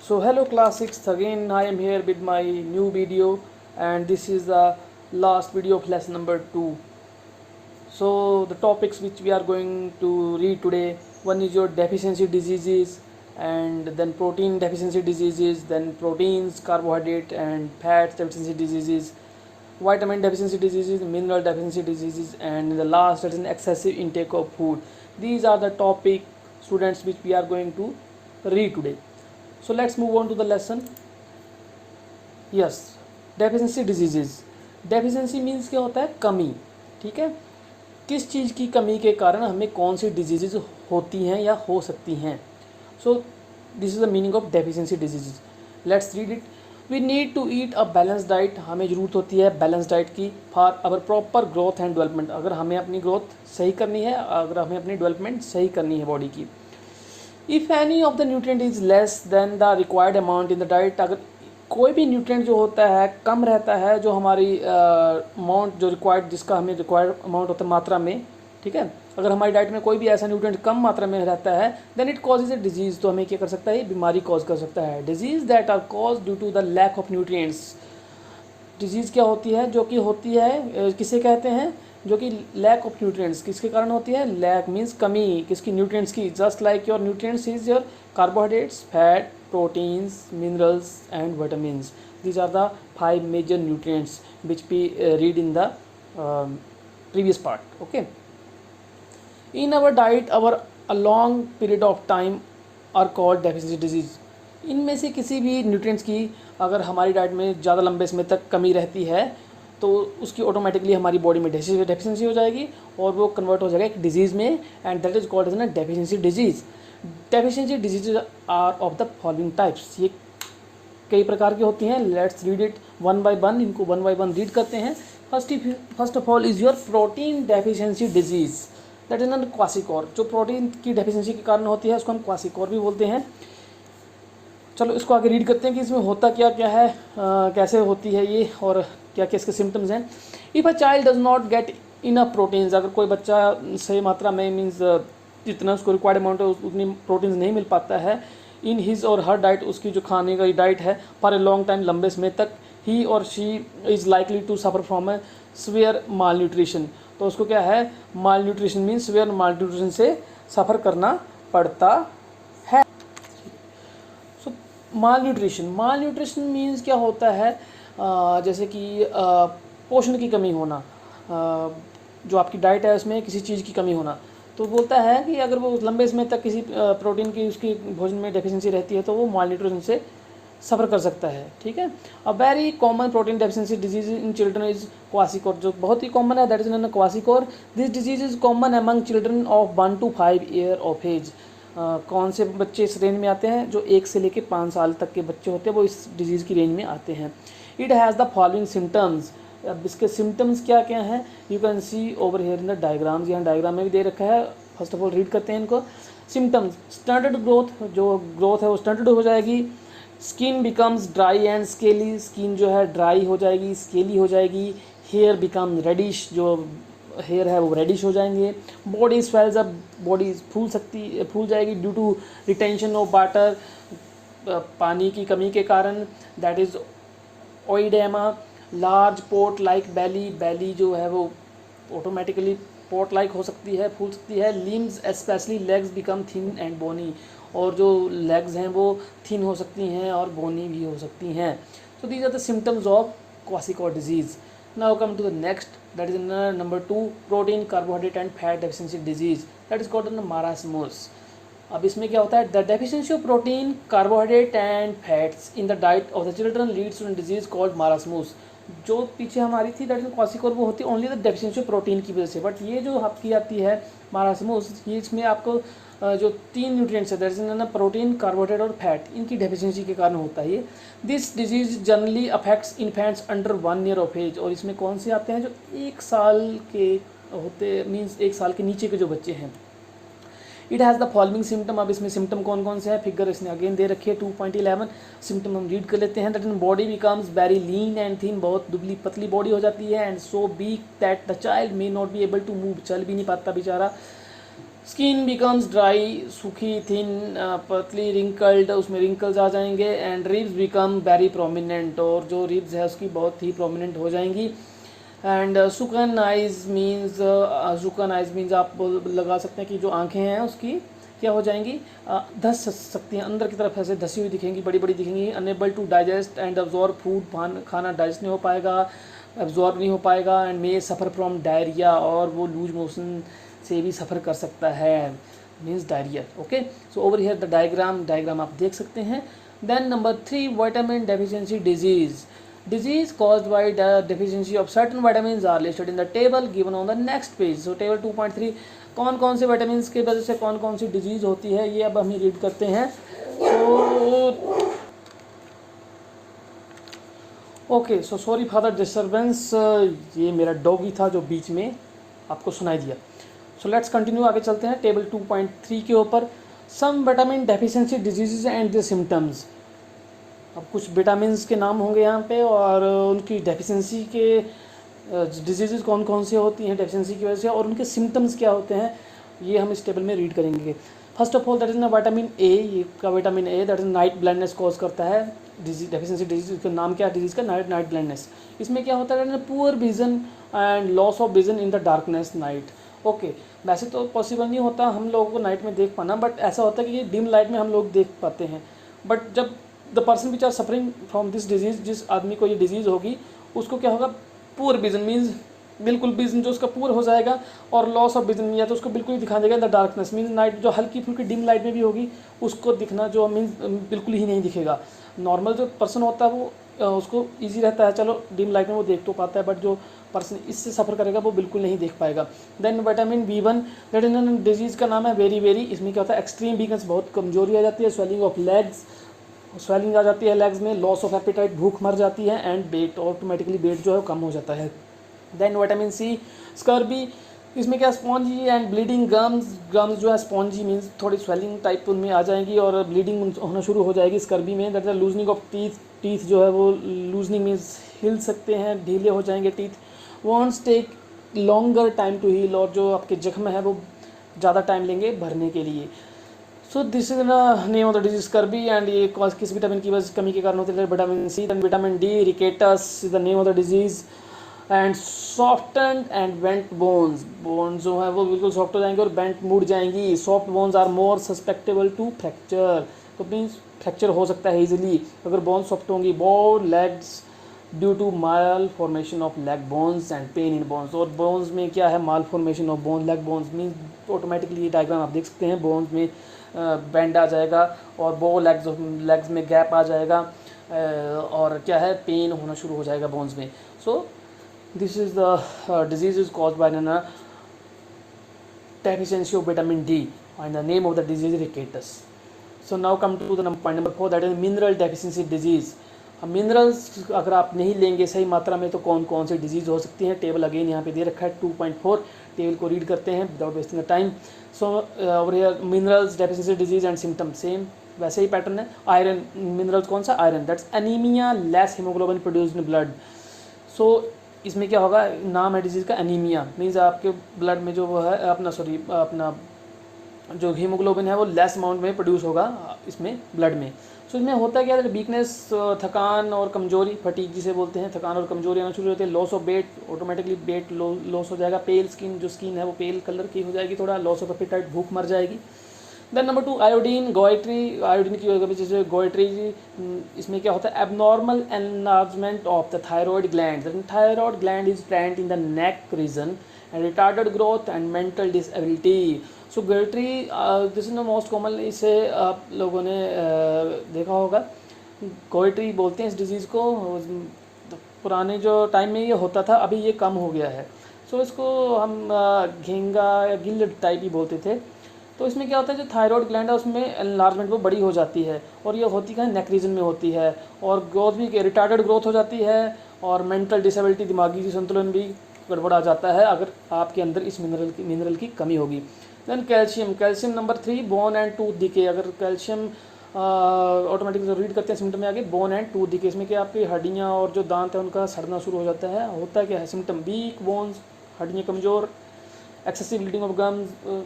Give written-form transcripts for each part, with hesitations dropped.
So hello class 6, again I am here with my new video, and this is the last video of lesson number 2. So the topics which we are going to read today, one is your deficiency diseases, and then protein deficiency diseases, then proteins, carbohydrate and fat deficiency diseases, vitamin deficiency diseases, mineral deficiency diseases, and in the last that is an excessive intake of food. These are the topic, students, which we are going to read today. So let's move on to the lesson. Yes, deficiency diseases. deficiency means क्या होता है? कमी. ठीक है, किस चीज़ की कमी के कारण हमें कौन सी डिजीजेज होती हैं या हो सकती हैं. So this is the meaning of deficiency diseases. Let's read it. We need to eat a balance diet. हमें ज़रूरत होती है बैलेंस डाइट की for our proper growth and development. अगर हमें अपनी ग्रोथ सही करनी है, अगर हमें अपनी डेवलपमेंट सही करनी है बॉडी की. If any of the nutrient is less than the required amount in the diet. अगर कोई भी न्यूट्रिएंट जो होता है कम रहता है, जो हमारी अमाउंट जो रिक्वायर्ड, जिसका हमें रिक्वायर्ड अमाउंट होता है मात्रा में, ठीक है, अगर हमारी डाइट में कोई भी ऐसा न्यूट्रिएंट कम मात्रा में रहता है, then it causes a disease. तो हमें क्या कर सकता है? बीमारी कॉज कर सकता है. Disease that are cause due to the lack of nutrients. Disease क्या होती है? जो कि होती है, किसे कहते हैं? जो कि लैक ऑफ न्यूट्रिएंट्स किसके कारण होती है? लैक मीन्स कमी किसकी? न्यूट्रिएंट्स की. Just like your nutrients is your carbohydrates, fat, proteins, minerals and vitamins. These are the 5 major nutrients which we read in the previous part. Okay, in our diet our a long period of time are called deficiency disease. इनमें से किसी भी nutrients की अगर हमारी diet में ज़्यादा लंबे समय तक कमी रहती है तो उसकी ऑटोमेटिकली हमारी बॉडी में डेफिशिएंसी हो जाएगी और वो कन्वर्ट हो जाएगा एक डिजीज़ में, and that is called as an deficiency disease. Deficiency diseases are of the following types. ये कई प्रकार की होती हैं. Let's read it one by one. इनको वन बाय वन रीड करते हैं. First of all is your protein deficiency disease. That is an kwashiorkor. जो प्रोटीन की डेफिशिएंसी के कारण होती है उसको हम क्वासिकोर भी बोलते हैं. चलो इसको आगे रीड करते हैं कि इसमें होता क्या क्या है, कैसे होती है ये, और क्या क्या इसके सिम्टम्स हैं. If a child does not get enough proteins. अगर कोई बच्चा सही मात्रा में मीन्स जितना उसको रिक्वायर्ड अमाउंट है उतनी प्रोटीन्स नहीं मिल पाता है इन हिज और हर डाइट, उसकी जो खाने का डाइट है, फॉर ए लॉन्ग टाइम, लंबे समय तक, ही और she is likely to suffer from a severe malnutrition. तो उसको क्या है? Malnutrition means severe malnutrition से सफ़र करना पड़ता है. सो माल न्यूट्रिशन मीन्स क्या होता है? जैसे कि पोषण की कमी होना, जो आपकी डाइट है उसमें किसी चीज़ की कमी होना. तो बोलता है कि अगर वो लंबे समय तक किसी प्रोटीन की उसकी भोजन में डेफिशिएंसी रहती है तो वो माल न्यूट्रिशन से सफ़र कर सकता है. ठीक है. A very common protein deficiency disease in children is kwashiorkor. जो बहुत ही कॉमन है, that is an kwashiorkor. This disease is common among children of 1 to 5 year of age. कौन से बच्चे इस रेंज में आते हैं? जो 1 से लेकर 5 साल तक के बच्चे होते हैं वो इस डिजीज़ की रेंज में आते हैं. It has the following symptoms. अब इसके सिम्टम्स क्या क्या हैं? You can see over here in the diagrams. यहाँ डायग्राम में भी दे रखा है. फर्स्ट ऑफ ऑल रीड करते हैं इनको. Symptoms: stunted growth. जो ग्रोथ है वो स्टंटेड हो जाएगी. Skin becomes dry and scaly. Skin जो है ड्राई हो जाएगी, स्केली हो जाएगी. Hair become reddish. जो हेयर है वो रेडिश हो जाएंगे. Body swells up. बॉडी फूल जाएगी due to retention of water. पानी की कमी के कारण. That is oedema. Large pot like belly. Belly जो है वो ऑटोमेटिकली पोर्ट लाइक हो सकती है, फूल सकती है. Limbs specially legs become thin and bony. और जो लेग्स हैं वो थिन हो सकती हैं और बोनी भी हो सकती हैं. So these are the symptoms of kwashiorkor disease. Now come to the next, that is number 2, protein, carbohydrate and fat deficiency disease. That is called marasmus. अब इसमें क्या होता है? The deficiency of protein, carbohydrate and fats in the diet of the children leads to disease called marasmus. जो पीछे हमारी थी that is क्वासिकोर, वो होती है only the deficiency of protein की वजह से. बट ये जो आपकी आती है मारास्मस, ये इसमें आपको जो 3 न्यूट्रिएंट्स है, दैट इज ना प्रोटीन, कार्बोहाइड्रेट और फैट, इनकी डेफिशिएंसी के कारण होता है ये. This disease generally affects infants under 1 year of age. और इसमें कौन से आते हैं? जो 1 साल के होते, मीन्स 1 साल के नीचे के जो बच्चे हैं. It has the following symptom. अब इसमें सिम्टम कौन कौन से हैं? फिगर इसने अगेन दे रखी है 2.11. सिम्टम हम रीड कर लेते हैं. That in body becomes very lean and thin. बहुत दुबली पतली बॉडी हो जाती है. And so weak that the child may not be able to move. चल भी नहीं पाता बेचारा. स्किन बिकम्स ड्राई, सूखी, थिन, पतली, रिंकल्ड, उसमें रिंकल्स आ जाएंगे। And ribs become very prominent, और जो रिब्स है उसकी बहुत ही प्रोमिनेंट हो जाएंगी। And sunken eyes means, sunken eyes means आप लगा सकते हैं कि जो आंखें हैं उसकी क्या हो जाएंगी, धस सकती हैं, अंदर की तरफ ऐसे धसी हुई दिखेंगी, बड़ी बड़ी दिखेंगी। Unable to digest and absorb food, खाना डाइजेस्ट नहीं हो पाएगा, अब्जॉर्ब नहीं हो पाएगा। And may suffer from diarrhoea, और वो लूज मोशन से भी सफ़र कर सकता है, means diarrhoea. Okay, so over here the diagram आप देख सकते हैं। Then number 3, vitamin deficiency disease. Disease caused by the deficiency of certain vitamins are listed in the table given on the next page. So table 2.3, कौन कौन से vitamin की वजह से कौन कौन सी डिजीज होती है ये अब हम रीड करते हैं। Okay, so sorry for the disturbance, ये मेरा डॉगी था जो बीच में आपको सुनाई दिया। सो लेट्स कंटिन्यू, आगे चलते हैं टेबल 2.3 के ऊपर। Some vitamin deficiency diseases and the symptoms. अब कुछ विटामिन के नाम होंगे यहाँ पे, और उनकी डेफिशिएंसी के डिजीज़ कौन कौन से होती हैं डेफिशिएंसी की वजह से, और उनके सिम्टम्स क्या होते हैं, ये हम इस टेबल में रीड करेंगे। First of all that is ना विटामिन ए, ये का vitamin A that is night blindness cause करता है। डिजीज डेफिशिएंसी डिजीज का नाम क्या है डिजीज़ का, नाइट ब्लाइंडनेस। इसमें क्या होता है, poor vision and loss of vision in the darkness night. Okay, वैसे तो पॉसिबल नहीं होता हम लोगों को नाइट में देख पाना, बट ऐसा होता है कि ये डिम लाइट में हम लोग देख पाते हैं। बट जब the person which are suffering from this disease, जिस आदमी को ये डिजीज़ होगी उसको क्या होगा, पुअर विजन मीन्स बिल्कुल विजन जो उसका पुअर हो जाएगा, और लॉस ऑफ विजन या तो उसको बिल्कुल ही दिखा देगा in the darkness means night, जो हल्की फुल्की डिम लाइट में भी होगी उसको दिखना जो मीन्स बिल्कुल ही नहीं दिखेगा। नॉर्मल जो पर्सन होता है वो उसको ईजी रहता है, चलो डिम लाइट में वो देख तो पाता है, बट जो पर्सन इससे सफ़र करेगा वो बिल्कुल नहीं देख पाएगा। Then vitamin B1 that is disease का नाम है वेरी। इसमें क्या होता है, एक्सट्रीम वीकनेस, बहुत कमजोरी आ जाती है, स्वेलिंग ऑफ लेग्स, स्वेलिंग आ जाती है लेग्स में, लॉस ऑफ एपेटाइट, भूख मर जाती है, एंड वेट, ऑटोमेटिकली वेट जो है कम हो जाता है। देन विटामिन C स्कर्बी, इसमें क्या स्पॉन्जी एंड ब्लीडिंग गम्स जो है स्पॉन्जी मीन्स थोड़ी स्वेलिंग टाइप उनमें आ जाएंगी और ब्लीडिंग होना शुरू हो जाएगी स्कर्बी में। That is loosening of teeth जो है वो लूजनिंग मीन्स हिल सकते हैं, ढीले हो जाएंगे teeth. Wounds take longer time to heal, और जो आपके जख्म है वो ज़्यादा टाइम लेंगे भरने के लिए। So this is the name of the disease scurvy, and ये कॉज किस विटामिन की वजह कमी के कारण होते हैं, vitamin C। Then vitamin D rickets is the name of the disease. And soften and bent bones जो है वो बिल्कुल सॉफ्ट हो जाएंगे और बेंट मुड़ जाएंगी। Soft bones are more susceptible to fracture, तो मीन्स फ्रैक्चर हो सकता है इजीली अगर बोन्स सॉफ्ट होंगी। Bone legs due to malformation of leg bones and pain in bones, और बोन्स में क्या है, malformation of bone, leg bones means automatically ये डायग्राम आप देख सकते हैं, बोन्स में बेंड आ जाएगा और बो लेग्स में गैप आ जाएगा, और क्या है, पेन होना शुरू हो जाएगा बोन्स में। सो this is the disease is caused by deficiency of vitamin D, and the name of the disease is rickets. So now come to the point number 4, that is mineral deficiency disease. अब minerals अगर आप नहीं लेंगे सही मात्रा में तो कौन कौन सी डिजीज़ हो सकती हैं, टेबल अगेन यहाँ पे दे रखा है 2.4, टेबल को रीड करते हैं without wasting the time. So over here minerals deficiency disease and symptom same वैसे ही पैटर्न है। आयरन, मिनरल्स कौन सा, iron, that's anaemia, less haemoglobin produced in blood. So इसमें क्या होगा, नाम है डिजीज़ का एनीमिया, मीन्स आपके ब्लड में जो वो है अपना जो हीमोग्लोबिन है वो लेस अमाउंट में प्रोड्यूस होगा इसमें ब्लड में। सो इसमें होता क्या है, वीकनेस, थकान और कमजोरी, फटीग जिसे बोलते हैं, थकान और कमजोरी आना शुरू होती है। Loss of weight, automatically weight loss हो जाएगा। पेल स्किन, जो स्किन है वो पेल कलर की हो जाएगी थोड़ा। लॉस ऑफ एपेटाइट, भूख मर जाएगी। Then number 2 iodine, goitre, iodine की वजह से गोइट्री, इसमें क्या होता है, abnormal enlargement of the thyroid gland. Thyroid gland is present in the neck region and retarded growth and mental disability. So goitre this is the most common, इसे आप लोगों ने देखा होगा, गोइट्री बोलते हैं इस डिजीज़ को। पुराने जो टाइम में ये होता था, अभी ये कम हो गया है। सो इसको हम घेंगा या गिल्ड टाइप ही बोलते थे। तो इसमें क्या होता है, जो थायरॉयड ग्लैंड है उसमें एनलार्जमेंट वो बड़ी हो जाती है, और ये होती है नेक रीजन में होती है, और ग्रोथ भी रिटार्डेड ग्रोथ हो जाती है, और मेंटल डिसेबिलिटी, दिमागी संतुलन भी गड़बड़ा जाता है अगर आपके अंदर इस मिनरल की कमी होगी। Then calcium number 3, bone and tooth decay. अगर कैल्शियम ऑटोमेटिकली रीड करते हैं सिम्टम में आगे, बोन एंड टूथ डिके, इसमें क्या आपकी हड्डियाँ और जो दांत है उनका सड़ना शुरू हो जाता है। होता क्या है सिम्टम, वीक बोन्स, हड्डियाँ कमज़ोर, एक्सेसिव ब्लीडिंग ऑफ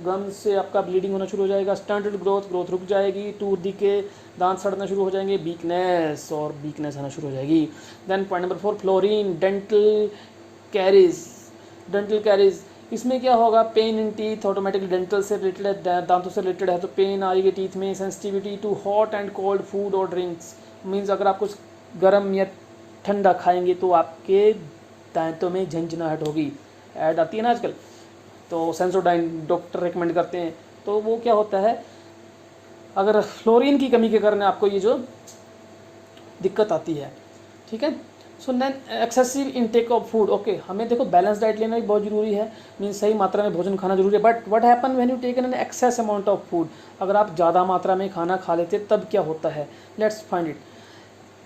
गम्स से आपका ब्लीडिंग होना शुरू हो जाएगा। स्टंटेड ग्रोथ रुक जाएगी। टूथ डिके, दांत सड़ना शुरू हो जाएंगे। वीकनेस आना शुरू हो जाएगी। Then point number 4, fluorine, dental caries. इसमें क्या होगा, pain in teeth, automatically dental से रिलेटेड है, दांतों से रिलेटेड है तो पेन आएगी टीथ में। Sensitivity to hot and cold food और ड्रिंक्स, मीन्स अगर आप कुछ गर्म या ठंडा खाएंगे तो आपके दांतों में झंझनाहट होगी। ऐड आती है ना आजकल, तो सेंसोडाइन डॉक्टर रिकमेंड करते हैं। तो वो क्या होता है, अगर फ्लोरीन की कमी के कारण आपको ये जो दिक्कत आती है, ठीक है। So then excessive intake of food, okay, हमें देखो बैलेंस डाइट लेना भी बहुत ज़रूरी है, मीन्स सही मात्रा में भोजन खाना जरूरी है। But what happen when you take an excess amount of food, अगर आप ज़्यादा मात्रा में खाना खा लेते तब क्या होता है, let's find it.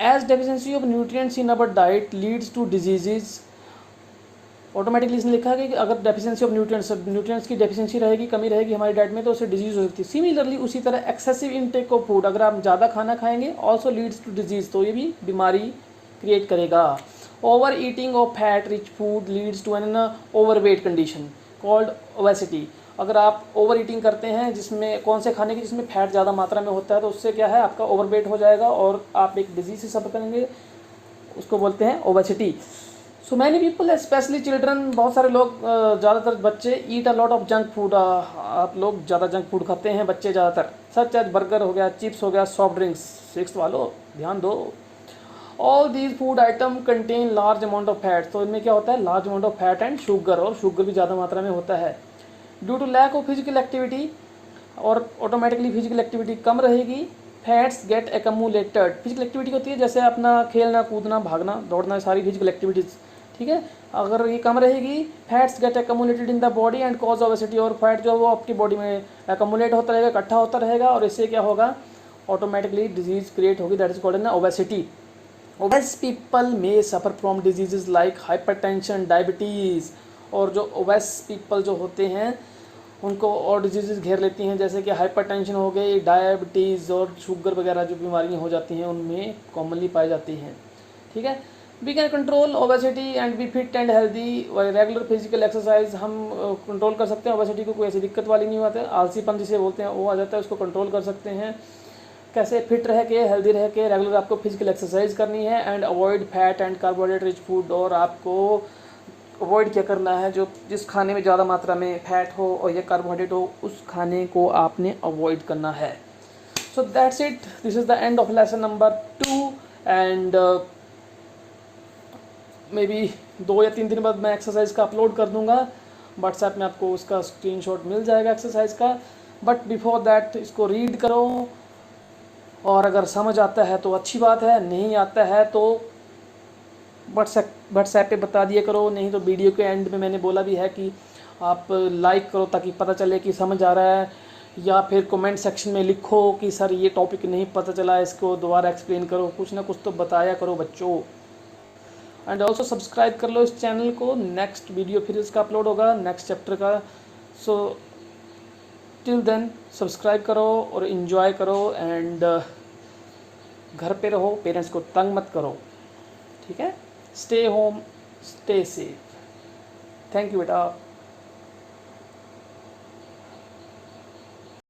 As deficiency of nutrients in our diet leads to diseases, automatically इसने लिखा है कि अगर डेफिशिएंसी ऑफ न्यूट्रिएंट्स की डेफिशिएंसी रहेगी, कमी रहेगी हमारी डाइट में, तो उससे डिजीज हो सकती है। सिमिलरली उसी तरह एक्सेसिव इनटेक ऑफ फूड, अगर आप ज़्यादा खाना खाएंगे ऑल्सो लीड्स टू डिजीज, तो ये भी बीमारी क्रिएट करेगा। Over eating of fat rich food leads to an overweight condition called obesity, अगर आप ओवर ईटिंग करते हैं जिसमें कौन से खाने की जिसमें फैट ज़्यादा मात्रा में होता है, तो उससे क्या है, आपका ओवरवेट हो जाएगा और आप एक डिजीज से सफ़र करेंगे, उसको बोलते हैं obesity. So many people specially children, बहुत सारे लोग, ज़्यादातर बच्चे eat a lot of junk food, आप लोग ज़्यादा जंक फूड खाते हैं बच्चे ज़्यादातर, सच एज बर्गर हो गया, चिप्स हो गया, सॉफ्ट ड्रिंक्स, सिक्स वालों ध्यान दो। All these food item contain large amount of fat, तो इनमें क्या होता है, large amount of fat and sugar, और शुगर भी ज़्यादा मात्रा में होता है। Due to lack of physical activity, और ऑटोमेटिकली फिजिकल एक्टिविटी कम रहेगी, fats get accumulated, physical activity होती है जैसे अपना खेलना कूदना भागना दौड़ना, सारी फिजिकल एक्टिविटीज़, ठीक है, अगर ये कम रहेगी, fats get accumulated in the body and cause obesity, और फैट जो है वो आपकी बॉडी में एकमुलेट होता रहेगा, इकट्ठा होता रहेगा, और इससे क्या होगा, ऑटोमेटिकली डिजीज क्रिएट होगी, that is called an obesity. Obese people may suffer from diseases like hypertension, diabetes, और जो ओबेस पीपल जो होते हैं उनको और डिजीज़ घेर लेती हैं, जैसे कि हाइपरटेंशन हो गई, डायबिटीज़ और शुगर वगैरह जो बीमारियां हो जाती हैं उनमें कॉमनली पाई जाती हैं, ठीक है। We can control obesity and be fit and healthy, regular physical exercise, हम कंट्रोल कर सकते हैं ओबेसिटी को, कोई ऐसी दिक्कत वाली नहीं होता है, आलसीपन जिसे बोलते हैं वो आ जाता है, उसको कंट्रोल कर सकते हैं। कैसे, फिट रह के, हेल्दी रह के, रेगुलर आपको फिजिकल एक्सरसाइज करनी है, and avoid fat and carbohydrate rich food, और आपको अवॉइड क्या करना है, जो जिस खाने में ज़्यादा मात्रा में फैट हो और या कार्बोहाइड्रेट हो उस खाने को आपने अवॉइड करना है। So that's it, this is the end of lesson number 2, and may be 2 या 3 दिन बाद मैं एक्सरसाइज का अपलोड कर दूंगा, व्हाट्सएप में आपको उसका स्क्रीनशॉट मिल जाएगा एक्सरसाइज का। बट बिफोर दैट इसको रीड करो, और अगर समझ आता है तो अच्छी बात है, नहीं आता है तो व्हाट्सएप पे बता दिया करो, नहीं तो वीडियो के एंड में मैंने बोला भी है कि आप लाइक करो ताकि पता चले कि समझ आ रहा है, या फिर कमेंट सेक्शन में लिखो कि सर ये टॉपिक नहीं पता चला, इसको दोबारा एक्सप्लेन करो, कुछ ना कुछ तो बताया करो बच्चों। एंड ऑल्सो सब्सक्राइब कर लो इस चैनल को, नेक्स्ट वीडियो फिर इसका अपलोड होगा नेक्स्ट चैप्टर का। सो टिल देन सब्सक्राइब करो और इन्जॉय करो, एंड घर पे रहो, पेरेंट्स को तंग मत करो, ठीक है। Stay home, stay safe. Thank you बेटा।